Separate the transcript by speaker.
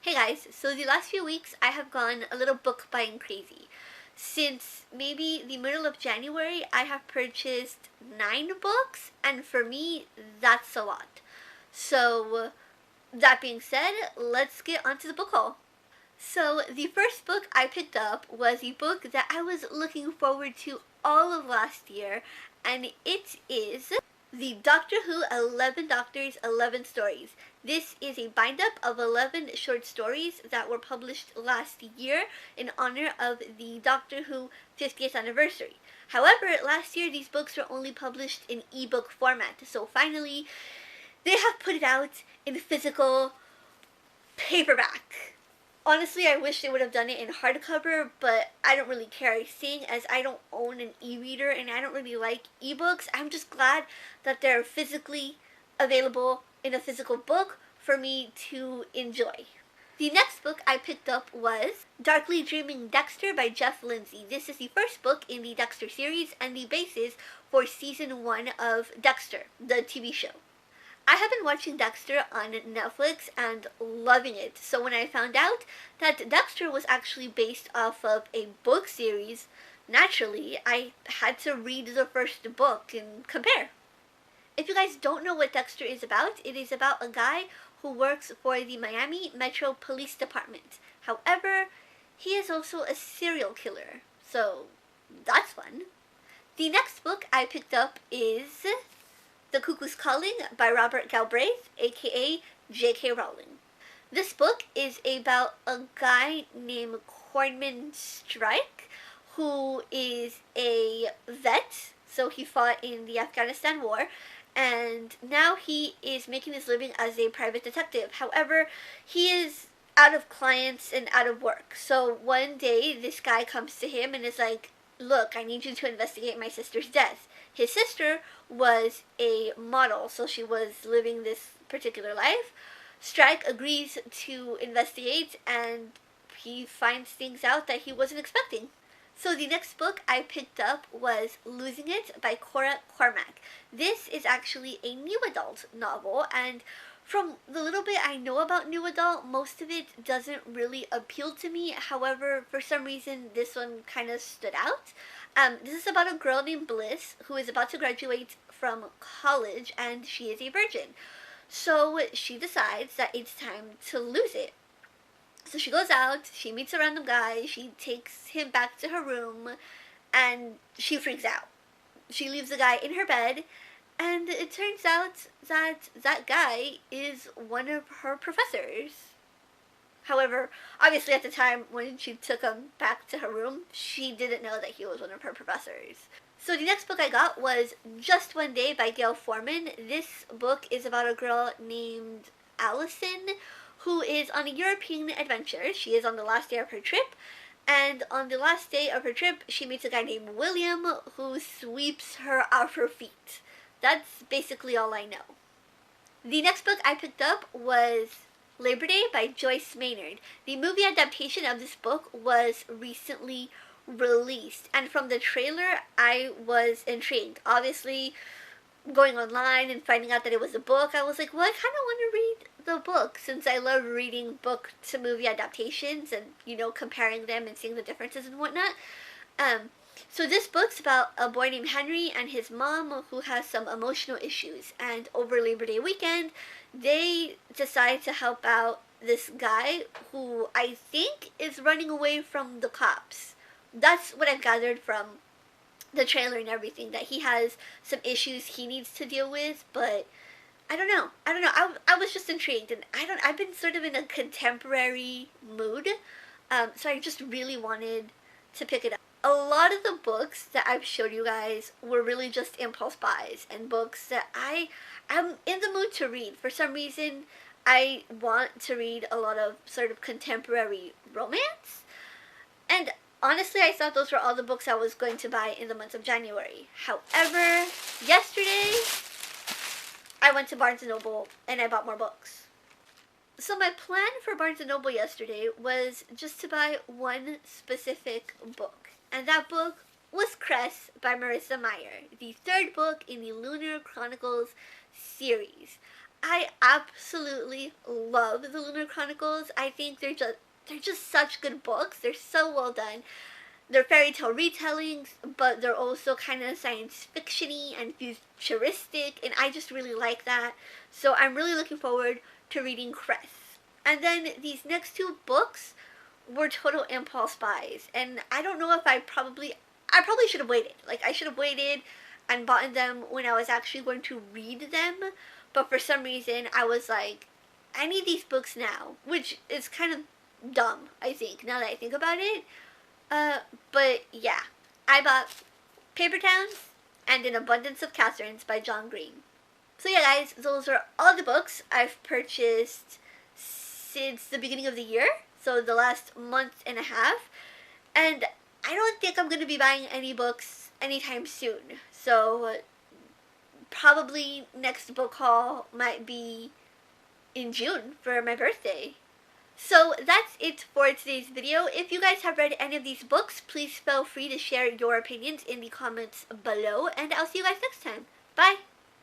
Speaker 1: Hey guys, so the last few weeks I have gone a little book buying crazy. Since maybe the middle of January, I have purchased 9 books, and for me, that's a lot. So, that being said, let's get onto the book haul. So, the first book I picked up was a book that I was looking forward to all of last year, and it is the Doctor Who 11 Doctors, 11 Stories. This is a bind-up of 11 short stories that were published last year in honor of the Doctor Who 50th anniversary. However, last year these books were only published in ebook format, so finally they have put it out in physical paperback. Honestly, I wish they would have done it in hardcover, but I don't really care. Seeing as I don't own an e-reader and I don't really like ebooks, I'm just glad that they're physically available in a physical book for me to enjoy. The next book I picked up was Darkly Dreaming Dexter by Jeff Lindsay. This is the first book in the Dexter series and the basis for season 1 of Dexter, the TV show. I have been watching Dexter on Netflix and loving it. So when I found out that Dexter was actually based off of a book series, naturally I had to read the first book and compare. If you guys don't know what Dexter is about, it is about a guy who works for the Miami Metro Police Department. However, he is also a serial killer, so that's fun. The next book I picked up is The Cuckoos Calling by Robert Galbraith, aka J.K. Rowling. This book is about a guy named Cornman Strike, who is a vet, so he fought in the Afghanistan war, and now he is making his living as a private detective. However, he is out of clients and out of work. So one day, this guy comes to him and is like, "Look, I need you to investigate my sister's death." His sister was a model, so she was living this particular life. Strike agrees to investigate, and he finds things out that he wasn't expecting. So the next book I picked up was Losing It by Cora Cormack. This is actually a new adult novel, and from the little bit I know about new adult, most of it doesn't really appeal to me. However, for some reason, this one kind of stood out. This is about a girl named Bliss who is about to graduate from college, and she is a virgin. So she decides that it's time to lose it. So she goes out, she meets a random guy, she takes him back to her room, and she freaks out. She leaves the guy in her bed, and it turns out that that guy is one of her professors. However, obviously at the time when she took him back to her room, she didn't know that he was one of her professors. So the next book I got was Just One Day by Gail Forman. This book is about a girl named Allison who is on a European adventure. She is on the last day of her trip, and on the last day of her trip, she meets a guy named William who sweeps her off her feet. That's basically all I know. The next book I picked up was Labor Day by Joyce Maynard. The movie adaptation of this book was recently released, and from the trailer I was intrigued. Obviously, going online and finding out that it was a book, I was like, well, I kind of want to read the book since I love reading book to movie adaptations and, comparing them and seeing the differences and whatnot. So this book's about a boy named Henry and his mom who has some emotional issues, and over Labor Day weekend they decide to help out this guy who I think is running away from the cops. That's what I've gathered from the trailer and everything, that he has some issues he needs to deal with, but I don't know. I was just intrigued, and I've been sort of in a contemporary mood, so I just really wanted to pick it up. A lot of the books that I've showed you guys were really just impulse buys and books that I'm in the mood to read. For some reason, I want to read a lot of sort of contemporary romance, and honestly, I thought those were all the books I was going to buy in the month of January. However, yesterday, I went to Barnes & Noble and I bought more books. So my plan for Barnes & Noble yesterday was just to buy one specific book. And that book was Crest by Marissa Meyer, the third book in the Lunar Chronicles series. I absolutely love the Lunar Chronicles. I think they're just such good books. They're so well done. They're fairy tale retellings, but they're also kind of science fiction-y and futuristic, and I just really like that. So I'm really looking forward to reading Crest. And then these next two books were total impulse buys, and I don't know if I probably should have waited. Like, I should have waited and bought them when I was actually going to read them, but for some reason I was like, I need these books now, which is kind of dumb, I think, now that I think about it. But yeah, I bought Paper Towns and An Abundance of Catherines by John Green. So yeah, guys, those are all the books I've purchased since the beginning of the year, so the last month and a half. And I don't think I'm going to be buying any books anytime soon. So probably next book haul might be in June for my birthday. So that's it for today's video. If you guys have read any of these books, please feel free to share your opinions in the comments below, and I'll see you guys next time. Bye!